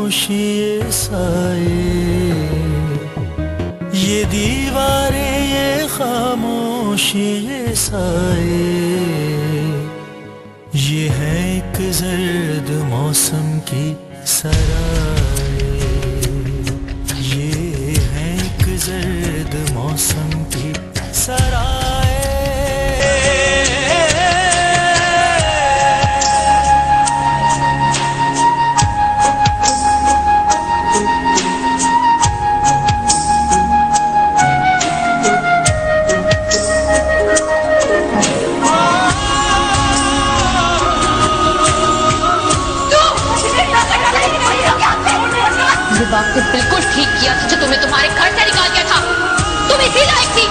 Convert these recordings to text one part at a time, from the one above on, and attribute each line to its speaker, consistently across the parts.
Speaker 1: खामोशी ये साए, ये दीवारें ये खामोशी ये साए, ये है एक जर्द मौसम की सराए, ये है एक जर्द मौसम की सराए।
Speaker 2: बाप ने बिल्कुल ठीक किया था जो तुम्हें तुम्हारे घर से निकाल दिया था। तुम इसी लायक थी।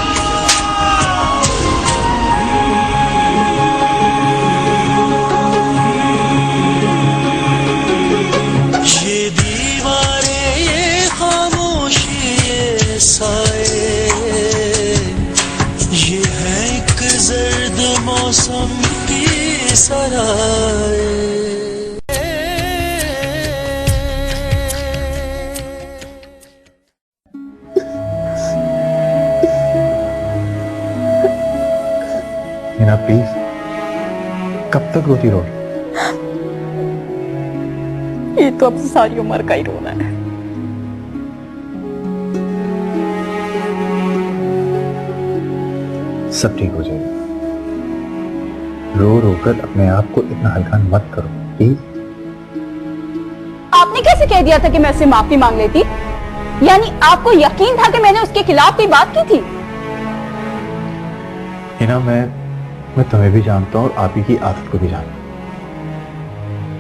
Speaker 1: ये दीवारें ये खामोशी ये साए, ये है एक जर्द मौसम की सराए।
Speaker 3: हिना प्लीज, कब तक रोती रहोगी?
Speaker 4: ये तो अब सारी उम्र का ही रोना है।
Speaker 3: सब ठीक हो जाएगा। रो रो कर अपने आप को इतना हल्का मत करो प्लीज।
Speaker 4: आपने कैसे कह दिया था कि मैं उससे माफी मांग लेती? यानी आपको यकीन था कि मैंने उसके खिलाफ कोई बात की थी?
Speaker 3: हिना, मैं तुम्हें भी जानता हूँ और आप ही की आदत को भी जानता हूँ।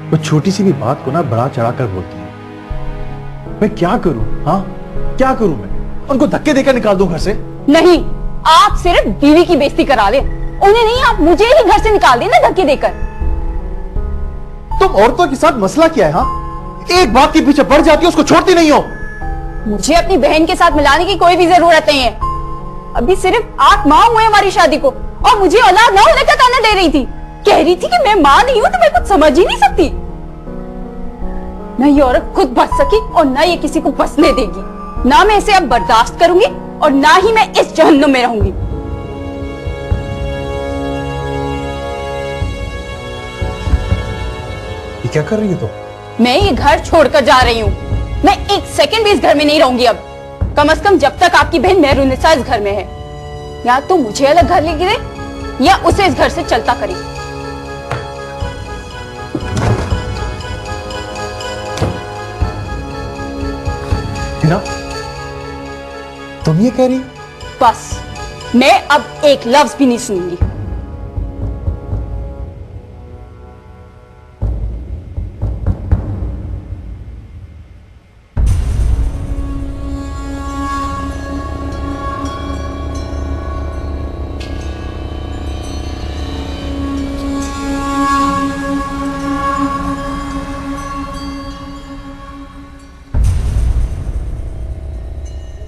Speaker 3: वो छोटी सी भी बात को ना बढ़ा चढ़ा कर बोलती है। मैं क्या करूं? हाँ, क्या करूं मैं? उनको धक्के देकर निकाल दूं घर से?
Speaker 4: नहीं, आप सिर्फ बीवी की बेइज्जती करा ले, उन्हें नहीं। आप मुझे ही घर से निकाल देना धक्के देकर।
Speaker 3: तुम औरतों के साथ मसला क्या है? हाँ, एक बात के पीछे बढ़ जाती हो, उसको छोड़ती नहीं हो।
Speaker 4: मुझे अपनी बहन के साथ मिलाने की कोई भी जरूरत नहीं है। अभी सिर्फ 8 माह हुए हमारी शादी को और मुझे औलाद न होने का ताना दे रही थी। कह रही थी कि मैं मां नहीं हूं तो मैं कुछ समझ ही नहीं सकती। न ये औरत खुद बच सकी और न ये किसी को बसने देगी। ना मैं इसे अब बर्दाश्त करूंगी और ना ही मैं इस जहन्नुम में रहूंगी।
Speaker 3: ये क्या कर रही है तुम?
Speaker 4: मैं ये घर छोड़कर जा रही हूँ। मैं एक सेकंड भी इस घर में नहीं रहूंगी अब। कम से कम जब तक आपकी बहन मेहरुन्निसा इस घर में है। या तो मुझे अलग घर लेके दे या उसे इस घर से चलता करे।
Speaker 3: हिना, तुम ये कह रही हो?
Speaker 4: बस, मैं अब एक लफ्ज भी नहीं सुनूंगी।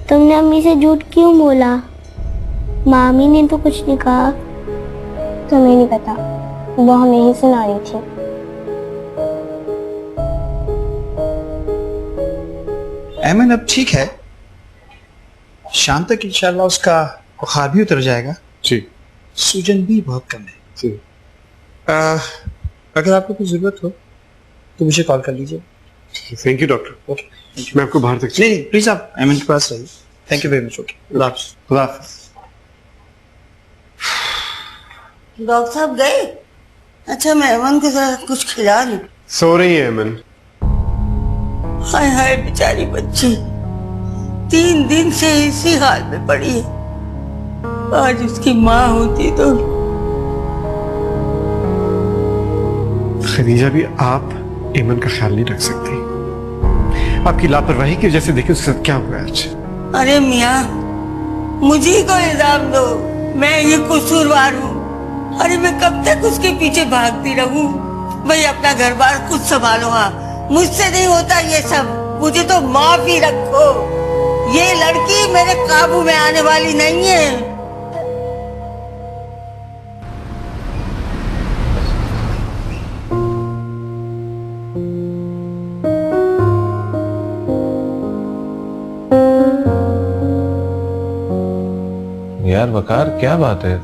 Speaker 5: तुमने अम्मी से झूठ क्यों बोला? मामी ने तो कुछ नहीं कहा। तुम्हें नहीं पता, वो हमें ही सुना रही थी।
Speaker 6: ऐमन अब ठीक है, शाम तक इंशाल्लाह उसका बुखार भी उतर जाएगा।
Speaker 7: जी।
Speaker 6: सूजन भी बहुत कम है।
Speaker 7: जी।
Speaker 6: अगर आपको कोई जरूरत हो तो मुझे कॉल कर लीजिए।
Speaker 7: Thank you doctor.
Speaker 6: ओके,
Speaker 7: मैं आपको बाहर तक
Speaker 6: नहीं प्लीज आप ऐमन के पास रहिए। Thank you very much. Okay, खुदा हाफिज़।
Speaker 8: डॉक्टर साहब गए? अच्छा, मैं ऐमन को जरा कुछ खिला लूं।
Speaker 7: सो रही है ऐमन।
Speaker 8: हाय हाय बेचारी बच्ची, 3 दिन से इसी हाल में पड़ी है। आज उसकी माँ होती तो।
Speaker 7: खदीजा भी आप ऐमन का ख्याल नहीं रख सकती। आपकी लापरवाही की वजह से देखिए उसके साथ क्या हुआ आज।
Speaker 8: अरे मियाँ, मुझे को इल्जाम दो, मैं ये कसूरवार हूँ। अरे मैं कब तक उसके पीछे भागती रहूं? भाई अपना घर बार खुद संभालो। हाँ, मुझसे नहीं होता ये सब, मुझे तो माफ ही रखो। ये लड़की मेरे काबू में आने वाली नहीं है।
Speaker 9: यार वकार, क्या बात है?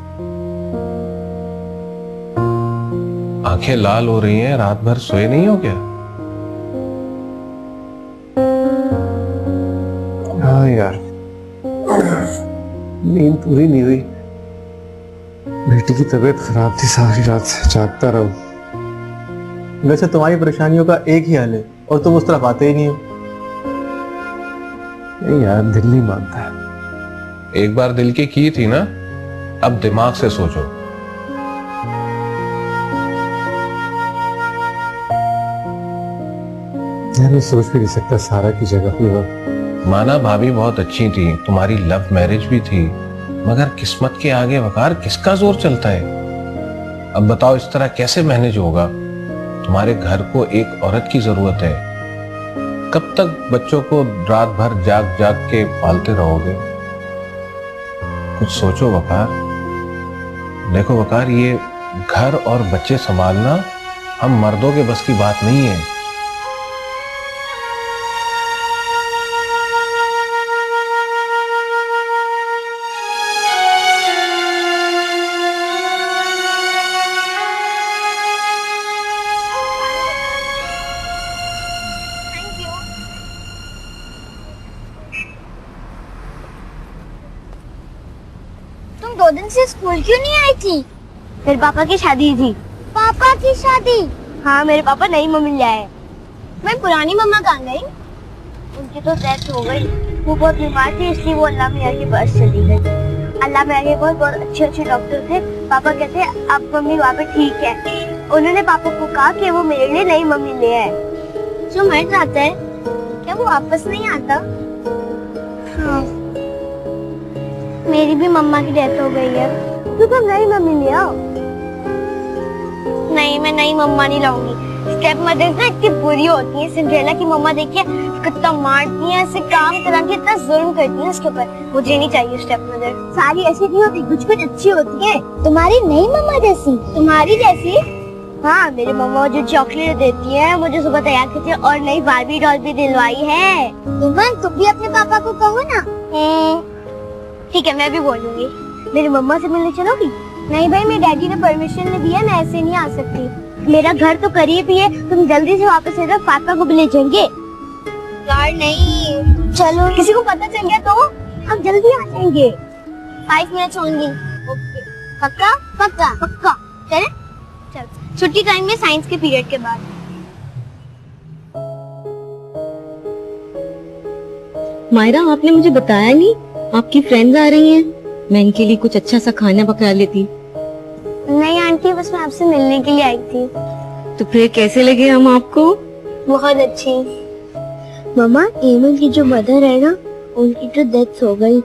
Speaker 9: आंखें लाल हो रही हैं, रात भर सोए नहीं हो क्या?
Speaker 7: हाँ यार, नींद पूरी नहीं हुई। बेटी की तबीयत खराब थी, सारी रात जागता रहा।
Speaker 3: वैसे तुम्हारी परेशानियों का एक ही हल है और तुम उस तरफ आते ही नहीं हो।
Speaker 7: नहीं यार, दिल नहीं मानता है।
Speaker 9: एक बार दिल की थी ना, अब दिमाग से सोचो।
Speaker 7: यार मैं सोच भी नहीं सकता सारा की जगह पे वो।
Speaker 9: माना भाभी बहुत अच्छी थी, तुम्हारी लव मैरिज भी थी, मगर किस्मत के आगे वकार किसका जोर चलता है? अब बताओ इस तरह कैसे मैनेज होगा? तुम्हारे घर को एक औरत की जरूरत है। कब तक बच्चों को रात भर जाग जाग के पालते रहोगे? कुछ सोचो वकार। देखो वकार, ये घर और बच्चे संभालना हम मर्दों के बस की बात नहीं है।
Speaker 5: तुम 2 दिन से स्कूल क्यों नहीं आई थी? मेरे पापा की शादी थी। पापा की शादी? हाँ, मेरे पापा नई मम्मी ले आए। मैं पुरानी मम्मा कहाँ गई? उनकी तो डेथ हो गई। वो बहुत बीमार थी, इसलिए वो अल्लाह मियाँ के पास चली गई। अल्लाह मियाँ के बहुत अच्छे डॉक्टर थे। पापा कहते हैं अब मम्मी वहाँ पे ठीक है। उन्होंने पापा को कहा कि वो मेरे लिए नई मम्मी ले आए। जो मर जाता है क्या वो वापस नहीं आता? हाँ, मेरी भी मम्मा की डेथ हो गई है। तो तुम नई मम्मी ले आओ। नहीं, मैं नई मम्मा नहीं लाऊंगी। स्टेप मदर ना इतनी बुरी होती है। सिंड्रेला की मम्मा देखिए कितना मारती है, ऐसे काम कराती है, इतना जुल्म करती है उसके ऊपर। मुझे नहीं चाहिए स्टेप मदर। सारी ऐसी नहीं होती, कुछ कुछ अच्छी होती है। तुम्हारी नई मम्मा जैसी? तुम्हारी जैसी? हाँ, मेरी मम्मा जो चॉकलेट देती है, मुझे सुबह तैयार करती है और नई बार्बी डॉल भी दिलवाई है। तुम भी अपने पापा को कहो ना। ठीक है, मैं भी बोलूंगी। मेरी मम्मा से मिलने चलोगी? नहीं भाई, मेरे डैडी ने परमिशन नहीं दिया, मैं ऐसे नहीं आ सकती। मेरा घर तो करीब ही है, तुम जल्दी से वापस आ जाओ, पापा को भी ले जाएंगे। यार नहीं, चलो। किसी को पता चल गया तो हम जल्दी आ जाएंगे। 5 मिनट होंगे। ओके, पक्का? पक्का पक्का। चले? चल, छुट्टी टाइम में साइंस के पीरियड के बाद।
Speaker 10: मायरा, आपने मुझे बताया नहीं आपकी फ्रेंड्स आ रही हैं। मैं इनके लिए कुछ अच्छा सा खाना पका लेती।
Speaker 5: नहीं आंटी, बस मैं आपसे मिलने के लिए आई थी।
Speaker 10: तो फिर कैसे लगे हम आपको?
Speaker 5: बहुत अच्छी। मम्मा, एमन की जो मदर है ना, उनकी तो डेथ हो गई।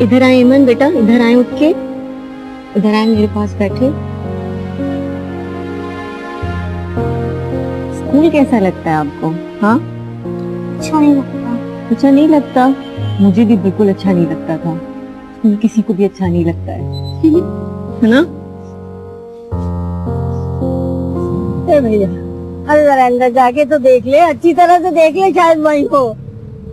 Speaker 10: इधर आए एमन बेटा, इधर आए उठ के, इधर आए मेरे पास बैठे। स्कूल कैसा लगता है आपको? हाँ,
Speaker 5: अच्छा नहीं लगता।
Speaker 10: अच्छा नहीं लगता? मुझे भी बिल्कुल अच्छा नहीं लगता था। स्कूल किसी को भी अच्छा नहीं लगता है ना?
Speaker 8: भैया, अरे जरा अंदर जाके तो देख ले, अच्छी तरह से देख ले, शायद वही हो।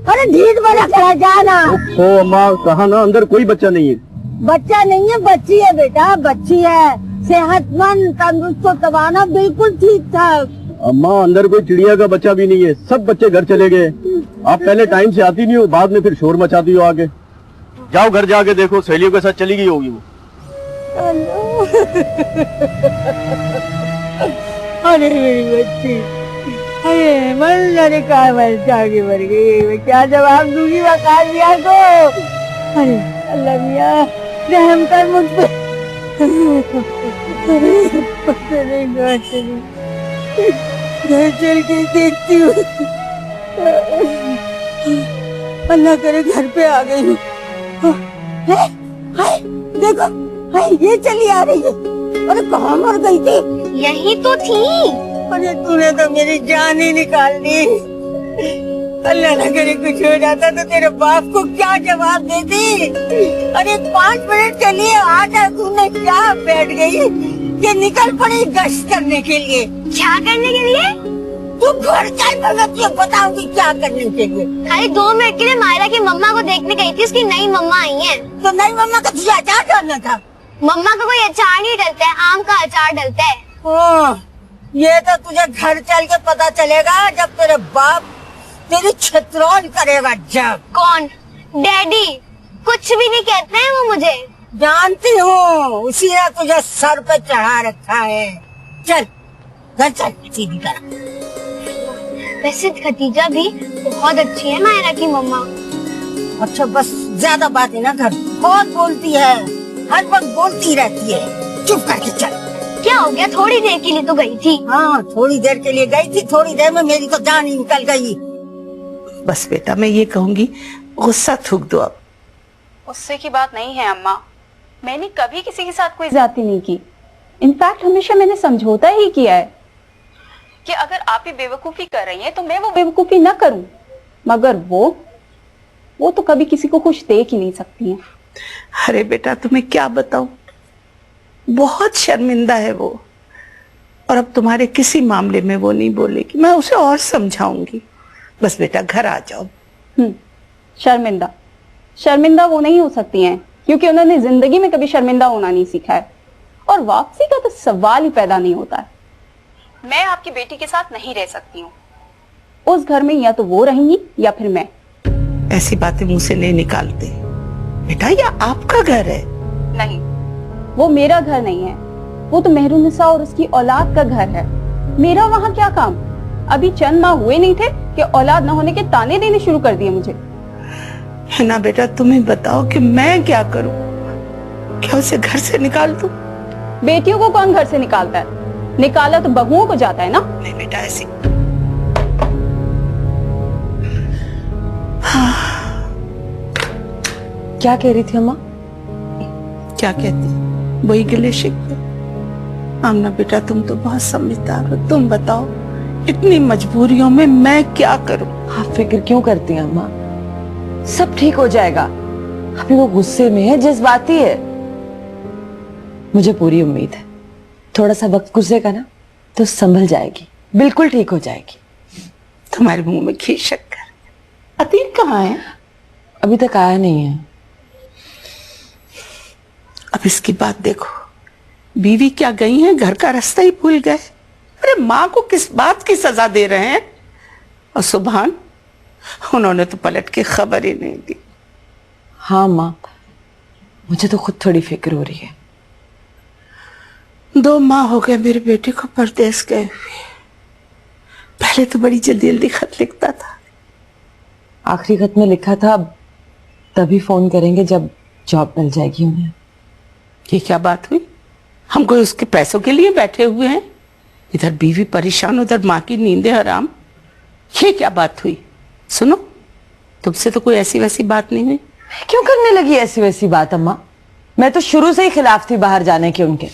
Speaker 8: अरे ढीठ बना खड़ा जाना।
Speaker 3: ओ अम्मा, कहा ना अंदर कोई बच्चा नहीं है।
Speaker 8: बच्चा नहीं है, बच्ची है बेटा, बच्ची है। सेहतमंद, तंदुरुस्त, तवाना, बिल्कुल ठीक ठाक।
Speaker 3: अम्मा, अंदर कोई चिड़िया का बच्चा भी नहीं है, सब बच्चे घर चले गए। आप पहले टाइम से आती नहीं हो, बाद में फिर शोर मचाती हो आके। जाओ घर जाके देखो, सहेलियों के साथ चली गई होगी वो।
Speaker 8: अरे मेरी बच्ची, अरे मन जाने कहा मर जाके मर गई। मैं क्या जवाब दूंगी वकार मियाँ को? अरे अल्लाह मियाँ, रहम कर मुझ पे। घर चल के देखती हूँ, अल्लाह करे घर पे आ गई हूँ। देखो, ये चली आ रही है। अरे कहाँ मर गई थी?
Speaker 5: यही तो थी।
Speaker 8: अरे तूने तो मेरी जान ही निकाल दी। अल्लाह न करे कुछ हो जाता तो तेरे बाप को क्या जवाब देती। अरे 5 मिनट के लिए आजा, तूने क्या बैठ गई कि निकल पड़ी गश्त करने के लिए।
Speaker 5: क्या करने के लिए?
Speaker 8: तू घर चल, मैं तुझे बताऊंगी क्या करने के लिए।
Speaker 5: खाली 2 मिनट के लिए मायरा की मम्मा को देखने गई थी, उसकी नई मम्मा आई है।
Speaker 8: तो नई मम्मा का तुझे अचार डालना था।
Speaker 5: मम्मा का कोई अचार नहीं डलता है, आम का अचार डलता है।
Speaker 8: ये तो तुझे घर चल के पता चलेगा जब तेरे बाप तेरी छितरौल करेगा। जब
Speaker 5: कौन? डैडी कुछ भी नहीं कहते हैं वो मुझे।
Speaker 8: जानती हूँ, उसी ने तुझे सर पे चढ़ा रखा है। चल घर चल सीधी तरह।
Speaker 5: वैसे खतीजा भी बहुत अच्छी है मायरा की मम्मा।
Speaker 8: अच्छा बस ज्यादा बात है ना घर, बहुत बोलती है, हर वक्त बोलती रहती है। चुप करके चल।
Speaker 5: क्या हो गया? थोड़ी देर के लिए तो गई थी।
Speaker 8: हाँ थोड़ी देर के लिए गई थी, थोड़ी देर में मेरी तो जान ही निकल गई। बस बेटा मैं ये कहूँगी, गुस्सा थूक दो अब।
Speaker 4: गुस्से की बात नहीं है अम्मा, मैंने कभी किसी के साथ कोई ज्यादती नहीं की। इनफैक्ट हमेशा मैंने समझौता ही किया है कि अगर आप ही बेवकूफी कर रही हैं तो मैं वो बेवकूफी ना करूं, मगर वो तो कभी किसी को खुश देख ही नहीं सकती हैं।
Speaker 8: अरे बेटा तुम्हें क्या बताऊं, बहुत शर्मिंदा है वो, और अब तुम्हारे किसी मामले में वो नहीं बोलेगी। मैं उसे और समझाऊंगी। बस बेटा घर आ जाओ।
Speaker 4: शर्मिंदा वो नहीं हो सकती हैं, क्योंकि उन्होंने जिंदगी में कभी शर्मिंदा होना नहीं सीखा है, और वापसी का तो सवाल ही पैदा नहीं होता है। मैं आपकी बेटी के साथ नहीं रह सकती हूँ। उस घर में या तो वो रहेंगी या फिर मैं।
Speaker 8: ऐसी बातें मुंह से नहीं निकालते बेटा, यह आपका घर है।
Speaker 4: नहीं, वो मेरा घर नहीं है, वो तो मेहरुनिसा और उसकी औलाद का घर है। मेरा वहाँ क्या काम? अभी चंद माह हुए नहीं थे कि औलाद न होने के ताने देने शुरू कर दिए मुझे।
Speaker 8: है ना बेटा, तुम्हें बताओ कि मैं क्या करूं? क्या उसे घर से निकाल दूं?
Speaker 4: बेटियों को कौन घर से निकालता है? निकाला तो बहुओं को जाता है ना।
Speaker 8: नहीं बेटा ऐसी
Speaker 10: क्या कह रही थी अम्मा?
Speaker 8: क्या कहती? वही गिले शिकवे। आमना बेटा तुम तो बहुत समझदार हो, तुम बताओ इतनी मजबूरियों में मैं क्या करूं?
Speaker 10: आप फिक्र क्यों करती हैं अम्मा? सब ठीक हो जाएगा। अभी वो गुस्से में है, जज्बाती है। मुझे पूरी उम्मीद है थोड़ा सा वक्त गुजरेगा ना तो संभल जाएगी, बिल्कुल ठीक हो जाएगी।
Speaker 8: तुम्हारे मुंह में घी शक्कर। अतीक कहाँ है?
Speaker 10: अभी तक आया नहीं है।
Speaker 8: अब इसकी बात देखो, बीवी क्या गई है, घर का रास्ता ही भूल गए। अरे माँ को किस बात की सजा दे रहे हैं? और सुभान उन्होंने तो पलट के खबर ही नहीं दी।
Speaker 10: हाँ माँ, मुझे तो खुद थोड़ी फिक्र हो रही है।
Speaker 8: 2 माह हो गए मेरे बेटे को परदेश गए हुए। पहले तो बड़ी जल्दी जल्दी खत लिखता था।
Speaker 10: आखिरी खत में लिखा था तभी फोन करेंगे जब जॉब मिल जाएगी उन्हें।
Speaker 8: ये क्या बात हुई? हम कोई उसके पैसों के लिए बैठे हुए हैं? इधर बीवी परेशान, उधर माँ की नींदें हराम। ये क्या बात हुई? सुनो, तुमसे तो कोई ऐसी वैसी बात नहीं हुई।
Speaker 10: क्यों करने लगी ऐसी वैसी बात अम्मा? मैं तो शुरू से ही खिलाफ थी बाहर जाने के उनके।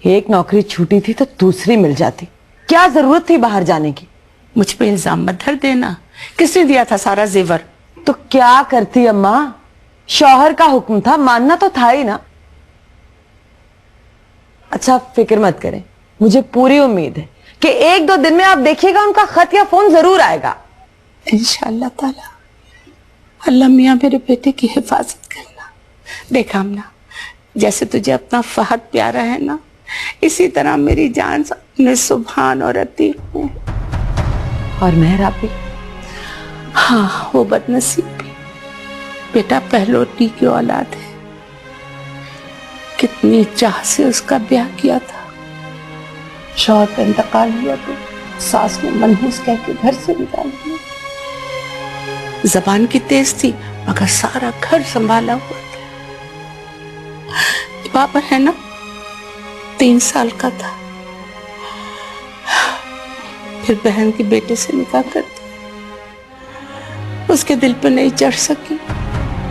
Speaker 10: एक नौकरी छूटी थी तो दूसरी मिल जाती, क्या जरूरत थी बाहर जाने की?
Speaker 8: मुझ पे इल्जाम मत धर देना। किसने दिया था सारा जेवर?
Speaker 10: तो क्या करती अम्मा, शौहर का हुक्म था, मानना तो था ही ना। अच्छा फिक्र मत करें, मुझे पूरी उम्मीद है कि 1-2 दिन में आप देखिएगा उनका खत या फोन जरूर आएगा।
Speaker 8: इंशाअल्लाह ताला। अल्लाह मियाँ मेरे बेटे की हिफाजत करना। देखा हमना, जैसे तुझे अपना फहद प्यारा है ना, इसी तरह मेरी जान अपने सुभान और अतीक में।
Speaker 10: और मेहरा भी।
Speaker 8: हाँ वो बदनसीब भी। बेटा पहलोटी की औलाद है, कितनी चाह से उसका ब्याह किया था। शौहर का इंतकाल हुआ तो सास ने मनहूस कह के घर से निकाल दिया। जबान की तेज थी मगर सारा घर संभाला हुआ था। बाबा है ना, 3 साल का था, फिर बहन के बेटे से निकाह कर दिया। उसके दिल पे नहीं चढ़ सकी,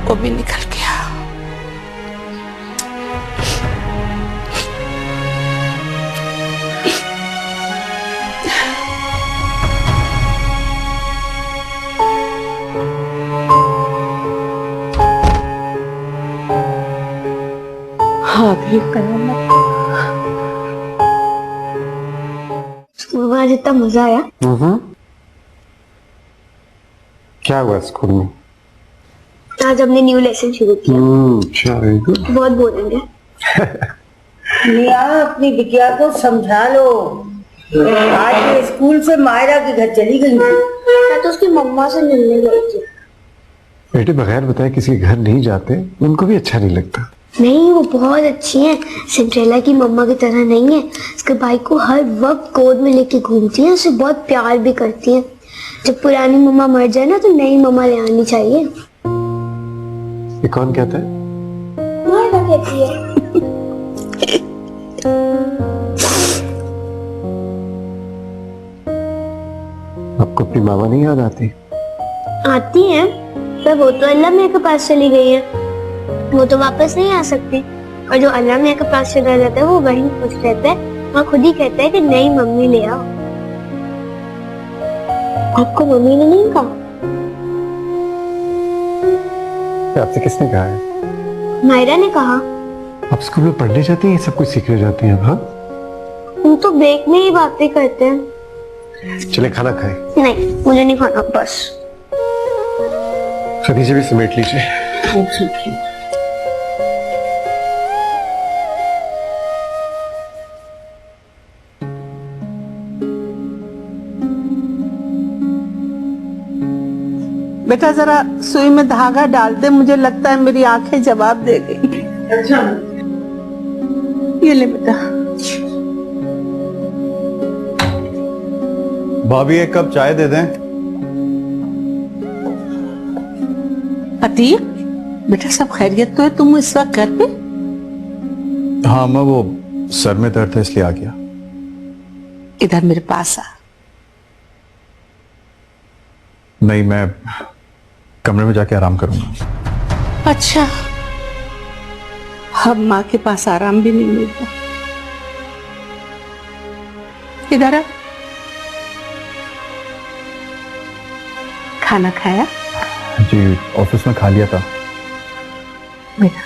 Speaker 8: वो भी निकल गया।
Speaker 5: मम्मा आज इतना मजा आया।
Speaker 7: क्या हुआ स्कूल में?
Speaker 5: आज हमने न्यू लेसन शुरू किया।
Speaker 7: अच्छा, वेरी गुड।
Speaker 5: बहुत बोलेंगे।
Speaker 8: मिया अपनी बिटिया को समझा लो। आज ये स्कूल से मायरा के घर चली गई थी।
Speaker 5: मैं तो उसकी मम्मा से मिलने गई थी।
Speaker 7: बेटे बगैर बताए किसी के घर नहीं जाते, उनको भी अच्छा नहीं लगता।
Speaker 5: नहीं, वो बहुत अच्छी है, सिंड्रेला की मम्मा की तरह नहीं है। उसके भाई को हर वक्त गोद में लेके घूमती है, उसे बहुत प्यार भी करती है। जब पुरानी मम्मा मर जाए ना तो नई मम्मा ले आनी चाहिए।
Speaker 7: ये कौन कहता है?
Speaker 5: मायरा कहती है।
Speaker 7: आपको अपनी मामा नहीं याद आती?
Speaker 5: आती है, पर वो तो अल्लाह मियां के पास चली गई है, वो तो वापस नहीं आ सकती। और जो अल्लाह मियां के पास चला जाता है वो वहीं खुश रहता है, वहाँ खुद ही कहता है कि नई मम्मी ले आओ। आपको मम्मी ने नहीं कहा?
Speaker 7: आपसे किसने कहा है?
Speaker 5: मायरा ने कहा।
Speaker 7: आप स्कूल में पढ़ने जाती हैं, सब कुछ सीखने जाती हैं? हाँ,
Speaker 5: तुम तो ब्रेक में ही बातें करते हैं।
Speaker 7: चले खाना खाएं।
Speaker 5: नहीं, मुझे नहीं खाना, बस।
Speaker 7: खदीजा भी समेट लीजिए।
Speaker 8: बेटा जरा सुई में धागा डाल दे, मुझे लगता है मेरी आंखें जवाब दे गई। अच्छा, ये ले बेटा।
Speaker 3: भाभी एक कप चाय दे दें।
Speaker 8: अतीक, बेटा सब खैरियत तो है? तुम इस वक्त घर पे?
Speaker 3: हाँ मैं वो सर में दर्द था इसलिए आ गया।
Speaker 8: इधर मेरे पास आ।
Speaker 3: नहीं, मैं कमरे में जाके आराम करूंगा।
Speaker 8: अच्छा, अब माँ के पास आराम भी नहीं मिलता। इधर आ। खाना खाया?
Speaker 3: जी ऑफिस में खा लिया था।
Speaker 8: बेटा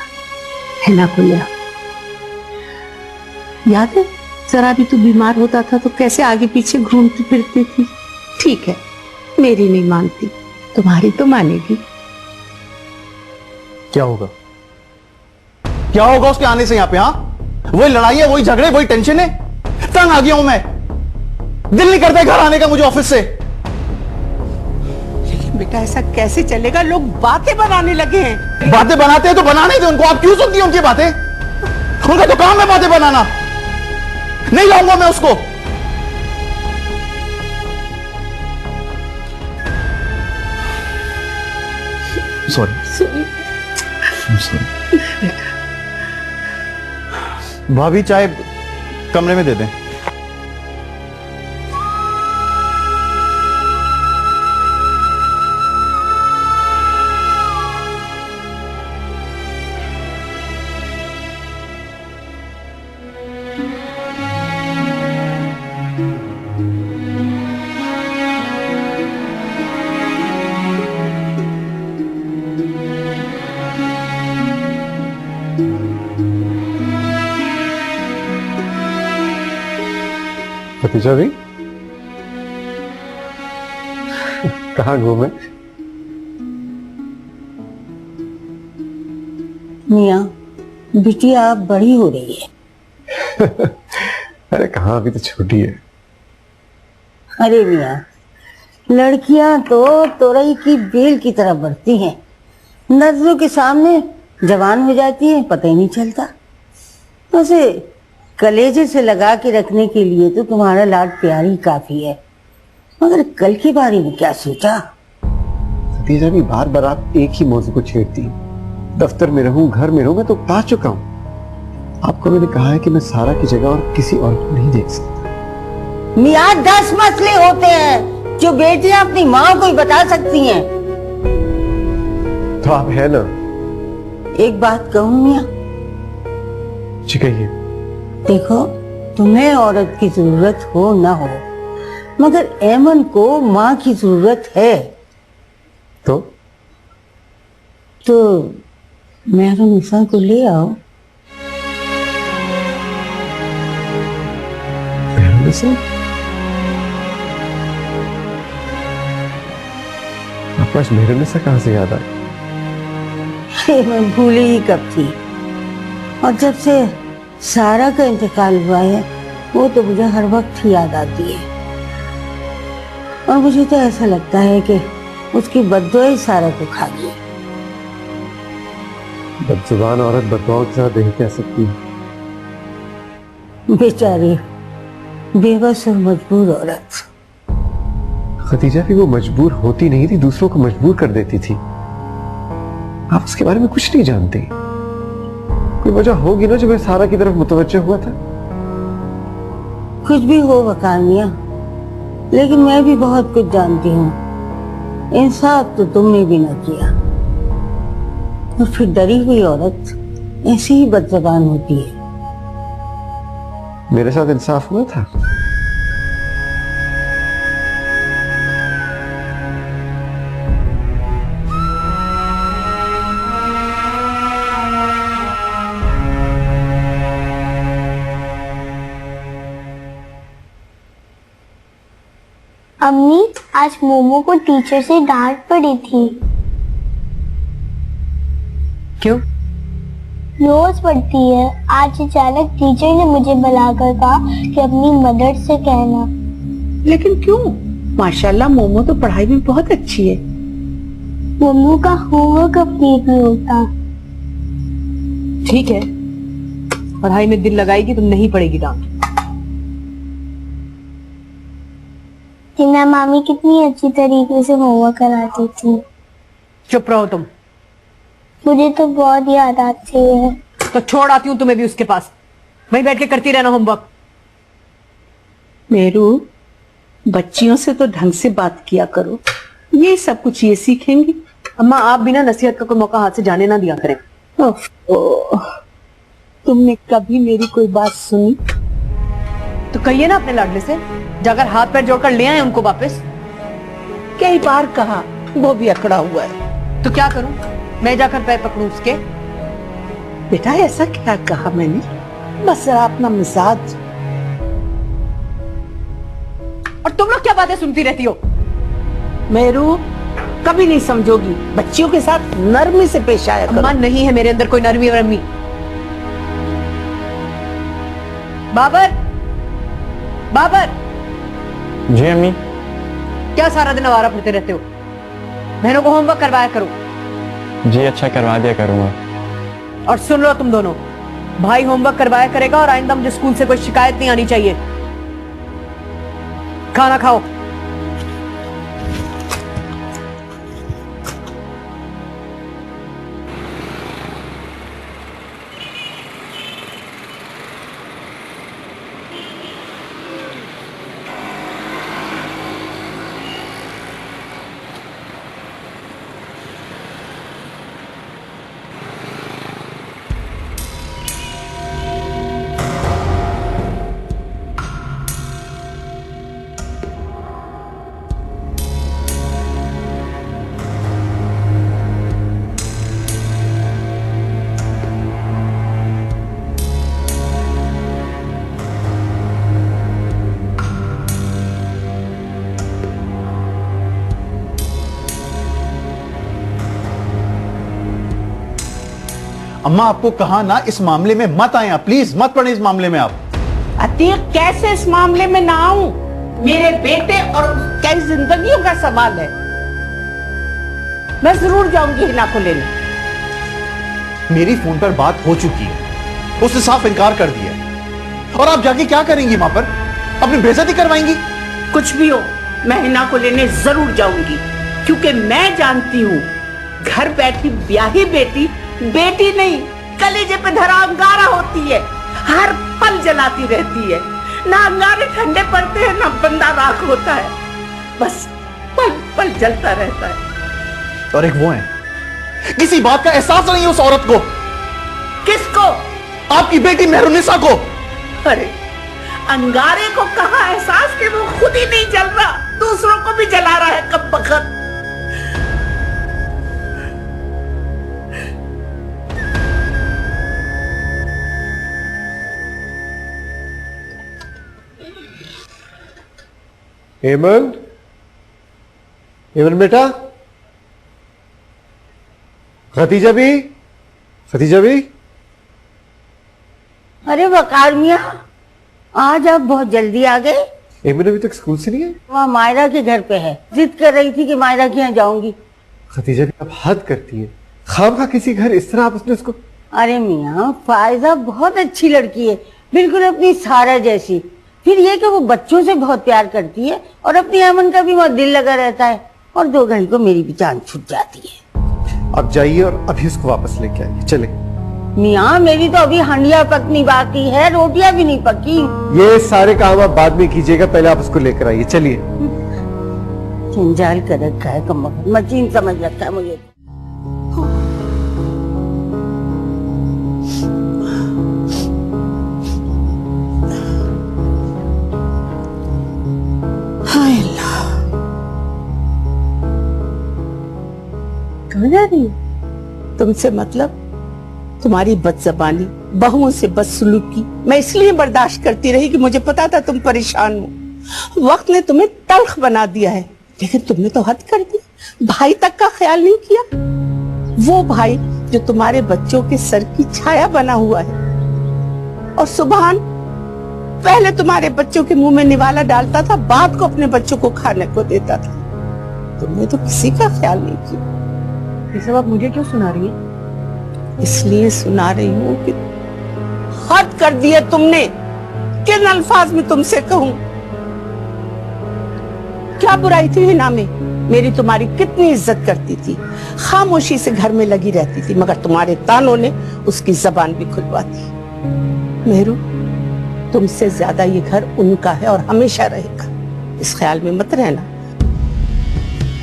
Speaker 8: हिना को ले आ। याद है जरा भी तू बीमार होता था तो कैसे आगे पीछे घूमती फिरती थी? ठीक है, मेरी नहीं मानती, तुम्हारी तो मानेगी।
Speaker 3: क्या होगा? क्या होगा उसके आने से यहाँ पे? हाँ, वही लड़ाई है, वही झगड़े, वही टेंशन है। तंग आ गया हूं मैं, दिल नहीं करता घर आने का मुझे ऑफिस से।
Speaker 8: लेकिन बेटा ऐसा कैसे चलेगा? लोग बातें बनाने लगे हैं।
Speaker 3: बातें बनाते हैं तो बनाने दे उनको, आप क्यों सुनती हैं उनकी बातें? उनका तो काम है बातें बनाना। नहीं लाऊंगा मैं उसको। सॉरी। भाभी चाय कमरे में दे दें।
Speaker 7: खदीजा भी कहाँ घूमे?
Speaker 8: मियाँ, बिटिया आप बड़ी हो रही है।
Speaker 7: अरे कहाँ, अभी तो छोटी है।
Speaker 8: अरे मियाँ, लड़कियां तो तोरई की बेल की तरह बढ़ती हैं, नजरों के सामने जवान हो जाती है, पता ही नहीं चलता। वैसे कलेजे से लगा के रखने के लिए तो तुम्हारा लाड प्यार ही काफी है, मगर कल के बारे में क्या सोचा?
Speaker 7: खदीजा भी बार बार आप एक ही मौजू को छेड़ती हैं। दफ्तर में रहूं, घर में रहूं, मैं तो पा चुका हूं। आपको मैंने कहा है कि मैं सारा की जगह और किसी और को नहीं देख सकता।
Speaker 8: मियाँ 10 मसले होते हैं जो बेटियां अपनी माँ को ही बता सकती हैं।
Speaker 7: तो आप है ना?
Speaker 8: एक बात कहूँ मियाँ?
Speaker 7: जी कहिए।
Speaker 8: देखो, तुम्हें औरत की जरूरत हो ना हो, मगर ऐमन को माँ की जरूरत है।
Speaker 7: तो
Speaker 8: मेहरुनिसा को ले आओ।
Speaker 7: मेहरुनिसा? आपको आज मेहरुनिसा कहाँ से याद आई?
Speaker 8: मैं भूली ही कब थी। और जब से सारा का इंतकाल हुआ है वो तो मुझे हर वक्त ही याद आती है। और मुझे तो ऐसा लगता है कि उसकी बद्दुआ ही सारा को खा गई।
Speaker 7: बदजुबान औरत बददुआओं के साथ नहीं कह सकती।
Speaker 8: बेचारी बेबस और मजबूर औरत।
Speaker 7: खदीजा भी वो मजबूर होती नहीं थी, दूसरों को मजबूर कर देती थी। आप उसके बारे में कुछ नहीं जानती। कोई वजह होगी ना जो मैं सारा की तरफ मुतवज्जह हुआ था।
Speaker 8: कुछ भी हो वकार मियां, लेकिन मैं भी बहुत कुछ जानती हूँ। इंसाफ तो तुमने भी ना किया। और फिर डरी हुई औरत ऐसी ही बदज़बान होती है।
Speaker 7: मेरे साथ इंसाफ हुआ था।
Speaker 5: अम्मी, आज मोमो को टीचर से डांट पड़ी थी।
Speaker 8: क्यों?
Speaker 5: रोज पड़ती है। आज अचानक टीचर ने मुझे बुलाकर कहा कि अपनी मदर से कहना।
Speaker 8: लेकिन क्यों? माशाल्लाह मोमो तो पढ़ाई में बहुत अच्छी है।
Speaker 5: मोमो का होमवर्क कंप्लीट नहीं होता।
Speaker 10: ठीक है, पढ़ाई में दिल लगाएगी तो नहीं पड़ेगी डांट।
Speaker 5: टीना मामी कितनी अच्छी तरीके से होमवर्क कराती थी।
Speaker 10: चुप रहो तुम।
Speaker 5: मुझे तो बहुत याद आती है।
Speaker 10: तो छोड़ आती हूँ तुम्हें भी उसके पास, वहीं बैठ के करती रहना होमवर्क।
Speaker 8: मेरू, बच्चियों से तो ढंग से बात किया करो, ये सब कुछ ये सीखेंगी।
Speaker 10: अम्मा आप बिना नसीहत का कोई मौका हाथ से जाने ना दिया करें।
Speaker 8: तुमने कभी मेरी कोई बात सुनी?
Speaker 10: तो कहिए ना अपने लाडले से, जाकर हाथ पैर जोड़कर ले आए उनको वापस।
Speaker 8: कई बार कहा, वो भी अकड़ा हुआ है।
Speaker 10: तो क्या करूं, मैं जाकर पैर पकड़ूं उसके?
Speaker 8: बेटा ऐसा क्या कहा मैंने? बस जरा अपना मिजाज।
Speaker 10: और तुम लोग क्या बातें सुनती रहती हो?
Speaker 8: मेरू, कभी नहीं समझोगी। बच्चियों के साथ नरमी से पेश आया करो।
Speaker 10: अम्मा नहीं है मेरे अंदर कोई नरमी वरमी। बाबर, बाबर।
Speaker 11: जी अम्मी।
Speaker 10: क्या सारा दिन आवारा फिरते रहते हो? बहनों को होमवर्क करवाया करो।
Speaker 11: जी अच्छा, करवा दिया करूंगा।
Speaker 10: और सुन लो तुम दोनों, भाई होमवर्क करवाया करेगा और आइंदा मुझे स्कूल से कोई शिकायत नहीं आनी चाहिए। खाना खाओ।
Speaker 3: अम्मा आपको कहा ना इस मामले में मत आए, प्लीज मत पड़े इस मामले में आप।
Speaker 8: अतीक, कैसे इस मामले में ना आऊं? मेरे बेटे और कई जिंदगियों का सवाल है। मैं जरूर जाऊंगी हिना को लेने।
Speaker 3: मेरी फोन पर बात हो चुकी है, उसने साफ इनकार कर दिया है। और आप जाके क्या करेंगी वहां पर? अपनी बेइज्जती करवाएंगी?
Speaker 8: कुछ भी हो, मैं हिना को लेने जरूर जाऊंगी, क्योंकि मैं जानती हूँ घर बैठी ब्याही बेटी बेटी नहीं, कलेजे पे धरा अंगारा होती है। हर पल जलाती रहती है। ना अंगारे ठंडे पड़ते हैं, ना बंदा राख होता है। बस पल पल जलता रहता है।
Speaker 3: और एक वो है, किसी बात का एहसास नहीं है उस औरत को।
Speaker 8: किसको?
Speaker 3: आपकी बेटी मेहरुनिसा को।
Speaker 8: अरे अंगारे को कहा एहसास कि वो खुद ही नहीं जल रहा, दूसरों को भी जला रहा है कब बखत।
Speaker 7: हेमंत, हेमंत बेटा, खतीजा भी, खतीजा भी।
Speaker 8: अरे वकार मियाँ, आज आप बहुत जल्दी आ गए।
Speaker 7: एमिन अभी तक स्कूल से नहीं है?
Speaker 8: वहाँ मायरा के घर पे है, जिद कर रही थी कि मायरा के यहाँ जाऊंगी।
Speaker 7: खतीजा भी आप हद करती है, खामखा किसी घर इस तरह आप उसने उसको।
Speaker 8: अरे मियाँ, फायजा बहुत अच्छी लड़की है, बिल्कुल अपनी सारा जैसी। फिर ये कि वो बच्चों से बहुत प्यार करती है और अपनी अमन का भी बहुत दिल लगा रहता है, और 2 घड़ी को मेरी भी जान छूट जाती है।
Speaker 7: आप जाइए और अभी उसको वापस लेके आइए, चले।
Speaker 8: मियाँ, मेरी तो अभी हंडिया पकनी बाकी है, रोटियां भी नहीं पकी।
Speaker 7: ये सारे काम आप बाद में कीजिएगा, पहले आप उसको लेकर आइए, चलिए।
Speaker 8: जंजाल कर रखा है, कम मशीन समझ रखा है मुझे। हाय अल्लाह, कहाँ जा रही है?
Speaker 12: तुमसे मतलब तुम्हारी बदजबानी, बहुओं से बदसलूकी मैं इसलिए बर्दाश्त करती रही कि मुझे पता था तुम परेशान हो। वक्त ने तुम्हें तल्ख बना दिया है, लेकिन तुमने तो हद कर दी, भाई तक का ख्याल नहीं किया। वो भाई जो तुम्हारे बच्चों के सर की छाया बना हुआ है, और सुभान पहले तुम्हारे बच्चों के मुंह में निवाला डालता था, बाद को अपने बच्चों को खाने को देता था। तुमने तो किसी का ख्याल नहीं किया।
Speaker 4: ये सब आप मुझे क्यों सुना रही है?
Speaker 12: इसलिए सुना रही हूँ कि हद कर दिया तुमने। किन अल्फाज में तुमसे कहूं? क्या बुराई थी हिना में? मेरी तुम्हारी कितनी इज्जत करती थी, खामोशी से घर में लगी रहती थी, मगर तुम्हारे तानों ने उसकी जबान भी खुलवा दी। मेहरू, तुमसे ज्यादा ये घर उनका है और हमेशा रहेगा, इस ख्याल में मत रहना।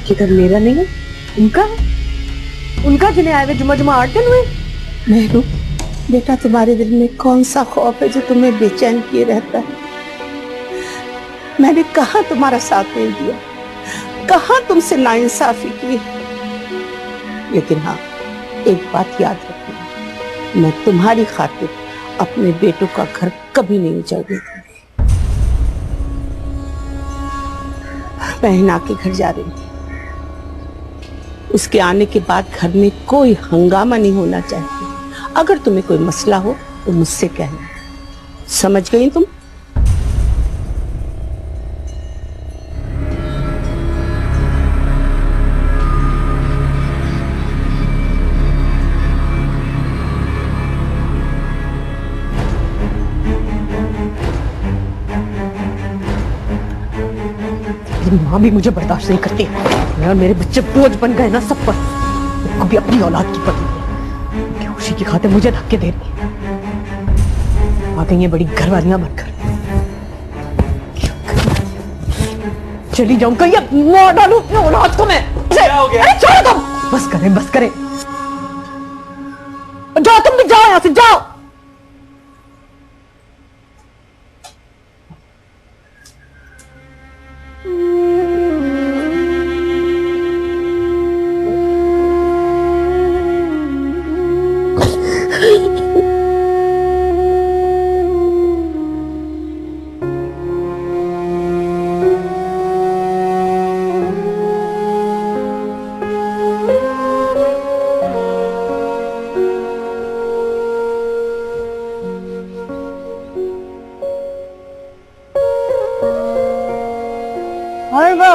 Speaker 4: ये घर मेरा नहीं है, उनका है। उनका जिन्हें आए हुए जुमा 8 दिन हुए।
Speaker 12: मेहरू बेटा, तुम्हारे दिल में कौन सा खौफ है जो तुम्हें बेचैन किए रहता है? मैंने कहा तुम्हारा साथ नहीं दिया, कहा तुमसे नाइंसाफी की, लेकिन हाँ, एक बात याद रखना, मैं तुम्हारी खातिर अपने बेटों का घर कभी नहीं उजाड़ने दूंगी। मैं हिना के घर जा रही थी, उसके आने के बाद घर में कोई हंगामा नहीं होना चाहिए। अगर तुम्हें कोई मसला हो तो मुझसे कहना, समझ गई तुम?
Speaker 4: माँ भी मुझे बर्दाश्त नहीं करती। मेरे बच्चे बोझ बन गए ना सब पर, कभी अपनी औलाद की पड़ी है, खुशी की खातिर मुझे धक्के दे रही है। आ गई ये बड़ी घरवालियां बनकर। चली जाऊं कहीं, अब मार डालूं अपनी औलाद को मैं। क्या हो गया? अरे छोड़ो तुम, बस करें बस करें, जाओ तुम भी, जाओ यहाँ से जाओ।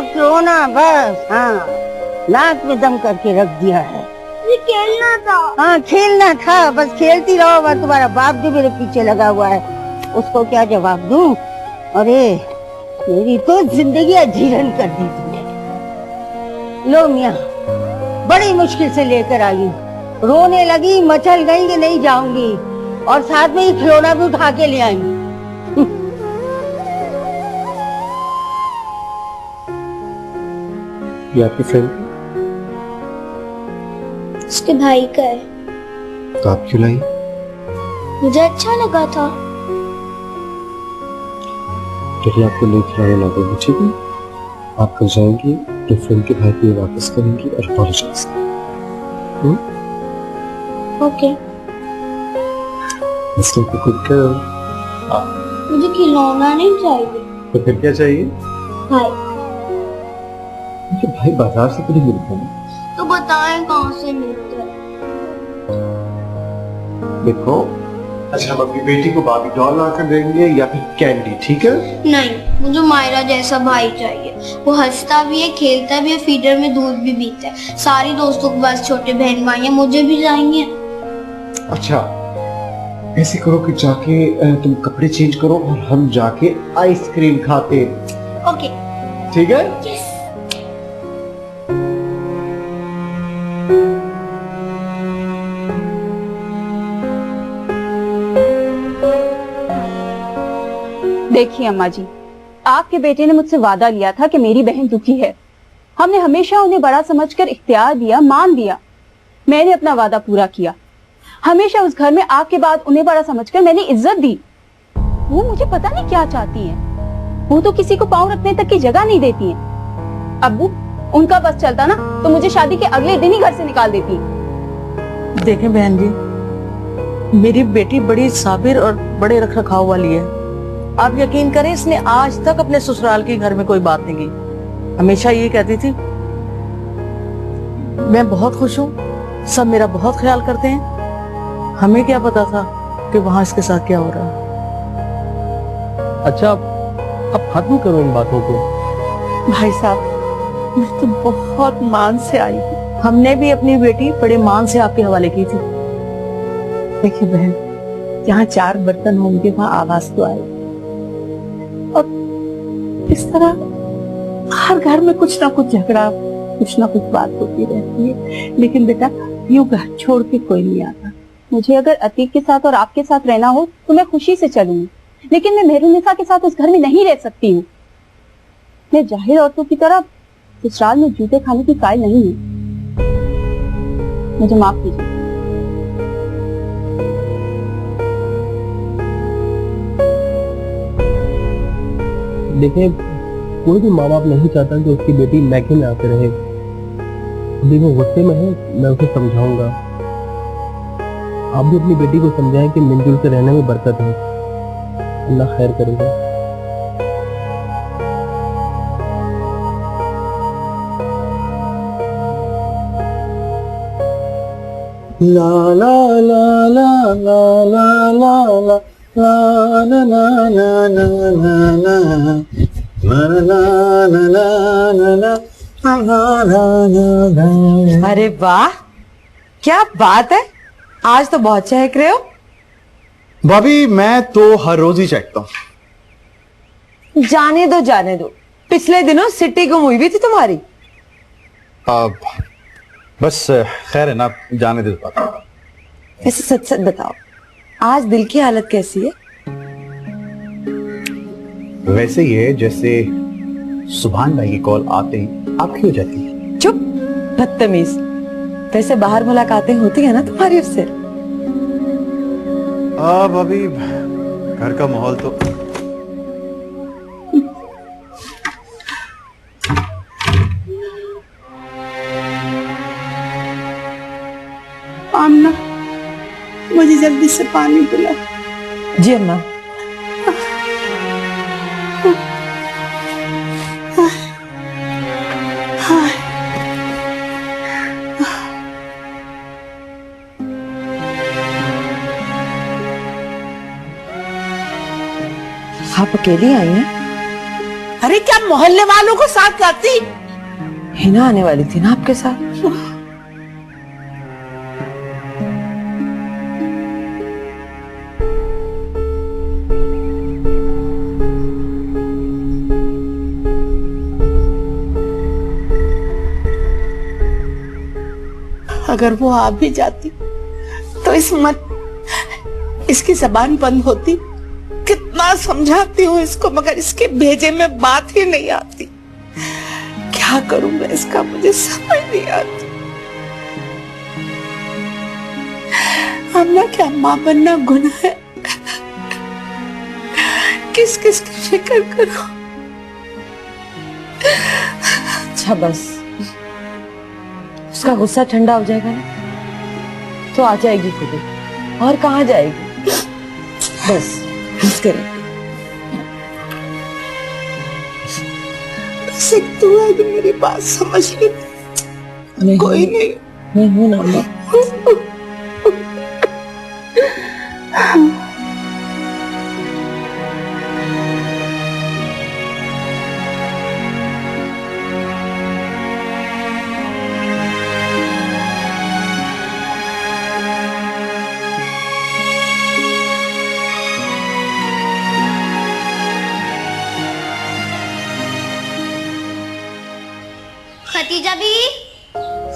Speaker 8: क्यों ना, बस हाँ, नाक में दम करके रख दिया है।
Speaker 5: ये खेलना था।
Speaker 8: हाँ खेलना था, बस खेलती रहो। बस तुम्हारा बाप जो मेरे पीछे लगा हुआ है, उसको क्या जवाब दूं? अरे मेरी तो जिंदगी अजीरन कर दी तुमने। लो मियाँ, बड़ी मुश्किल से लेकर आई हूँ। रोने लगी, मचल गई कि नहीं जाऊंगी, और साथ में ही खिलौना भी उठा के ले आई।
Speaker 7: ये आपकी फ्रेंड?
Speaker 5: उसके भाई का है।
Speaker 7: तो आप क्यों लाई?
Speaker 5: मुझे अच्छा लगा था।
Speaker 7: चलिए आपको नहीं खिलाने ला देंगे, ठीक है? आप कल जाएंगी, अपने फ्रेंड के भाई को ये वापस करेंगी और अपॉलोजाइज करेंगी।
Speaker 5: ओके।
Speaker 7: Good girl.
Speaker 5: मुझे खिलौना नहीं चाहिए।
Speaker 7: तो फिर क्या चाहिए?
Speaker 5: भाई।
Speaker 7: भाई बाजार से तो नहीं मिलता ना।
Speaker 5: तो बताएं कहाँ से मिलता है?
Speaker 7: देखो, अच्छा हम अपनी बेटी को बाबी डॉल लाकर देंगे या फिर कैंडी, ठीक है?
Speaker 5: नहीं, मुझे मायरा जैसा भाई चाहिए। वो हंसता भी है, खेलता भी है, फीडर में दूध भी पीता है। सारी दोस्तों के पास छोटे बहन भाई हैं, मुझे भी चाहिए।
Speaker 7: अच्छा ऐसे करो कि जाके तुम कपड़े चेंज करो और हम जाके आइसक्रीम खाते।
Speaker 5: ओके,
Speaker 7: ठीक है?
Speaker 5: यस।
Speaker 4: देखिए अम्मा जी, आपके बेटे ने मुझसे वादा लिया था कि मेरी बहन दुखी है। हमने हमेशा उन्हें बड़ा समझकर इख्तियार दिया, मान दिया। मैंने अपना वादा पूरा किया। हमेशा उस घर में आपके बाद उन्हें बड़ा समझकर मैंने इज्जत दी। वो मुझे पता नहीं क्या चाहती हैं। वो तो किसी को पांव रखने तक की जगह नहीं देती हैं। अब्बू, उनका बस चलता ना तो मुझे शादी के अगले दिन ही घर से निकाल देती।
Speaker 12: देखें बहन जी, मेरी बेटी बड़ी साबिर और बड़े रखरखाव वाली है। आप यकीन करें, इसने आज तक अपने ससुराल के घर में कोई बात नहीं की। हमेशा ये कहती थी मैं बहुत खुश हूँ, सब मेरा बहुत ख्याल करते हैं। हमें क्या पता था कि वहां इसके साथ क्या हो रहा है।
Speaker 11: अच्छा अब खत्म करो इन बातों को।
Speaker 12: भाई साहब, मैं तो बहुत मान से आई हूँ। हमने भी अपनी बेटी बड़े मान से आपके हवाले की थी। देखिए बहन, जहाँ 4 बर्तन होंगे वहाँ आवाज तो आएगी। और इस तरह हर घर में कुछ ना कुछ झगड़ा, कुछ ना कुछ बात होती रहती है। लेकिन बेटा, यूं घर छोड़ के कोई नहीं आता।
Speaker 4: मुझे अगर अतीक के साथ और आपके साथ रहना हो तो मैं खुशी से चलूंगी, लेकिन मैं मेहरुनिसा के साथ उस घर में नहीं रह सकती हूँ। मैं जाहिर औरतों की तरह ससुराल में जूते खाने की कायल नहीं हूँ। मुझे माफ कीजिए।
Speaker 11: देखें, कोई भी माँ बाप नहीं चाहता कि उसकी बेटी मैके में आके रहे। अभी वो गुस्से में है, मैं उसे समझाऊंगा। आप भी अपनी बेटी को समझाएं कि मिलजुल के रहने में बरकत है। अल्लाह खैर करेगा।
Speaker 7: ला ला ला ला ला ला ला ला ला ना ना ना ना ना ना ना।
Speaker 10: अरे वाह, क्या बात है, आज तो बहुत चहक रहे हो।
Speaker 3: भाभी, मैं तो हर रोज ही चहकता हूँ।
Speaker 10: जाने दो जाने दो, पिछले दिनों सिटी गुम हुई भी थी तुम्हारी।
Speaker 3: अब बस खैर है ना, जाने दो बात।
Speaker 10: ऐसे सच सच बताओ, आज दिल की हालत कैसी है?
Speaker 3: वैसे ही है जैसे सुभान भाई की कॉल आते ही आपकी हो जाती है।
Speaker 10: चुप, बदतमीज। वैसे बाहर मुलाकातें होती है ना तुम्हारी उससे?
Speaker 3: भाभी, घर का माहौल तो
Speaker 12: आमना, मुझे जल्दी से पानी पिला।
Speaker 10: जी अम्मा। आप अकेली आई हैं?
Speaker 12: अरे क्या मोहल्ले वालों को साथ लाती?
Speaker 10: हिना आने वाली थी ना आपके साथ।
Speaker 12: अगर वो आ भी जाती तो इसकी जबान बंद होती। कितना समझाती हूँ इसको, मगर इसके भेजे में बात ही नहीं आती। क्या करूं मैं इसका, मुझे समझ नहीं आती। हमने क्या माँ बनना गुनाह है? किस किस की फिक्र करूं?
Speaker 10: अच्छा बस, उसका गुस्सा ठंडा हो जाएगा ना तो आ जाएगी खुद ही। और कहाँ जाएगी? बस करें।
Speaker 12: तू है कि मेरी बात समझ ले। कोई नहीं,
Speaker 10: मैं हूं ना।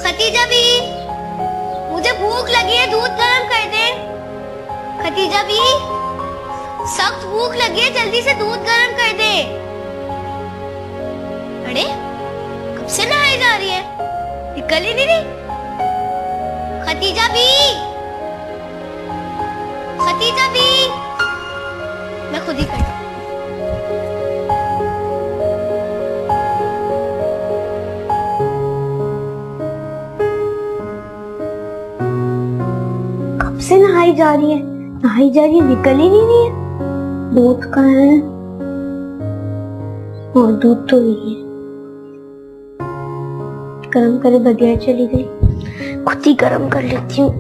Speaker 5: खतीजा भी, मुझे भूख लगी है, दूध गर्म कर दे। खतीजा भी, सख्त भूख लगी है, जल्दी से दूध गर्म कर दे। अरे कब से नहाई जा रही है, निकल ही नहीं रही। खतीजा भी, खतीजा भी, मैं खुद ही करती। से नहाई जा रही है, निकल ही नहीं रही है। दूध कहाँ है? और दूध तो नहीं है। गरम करे बगैर चली गई, खुद ही गरम कर लेती हूँ।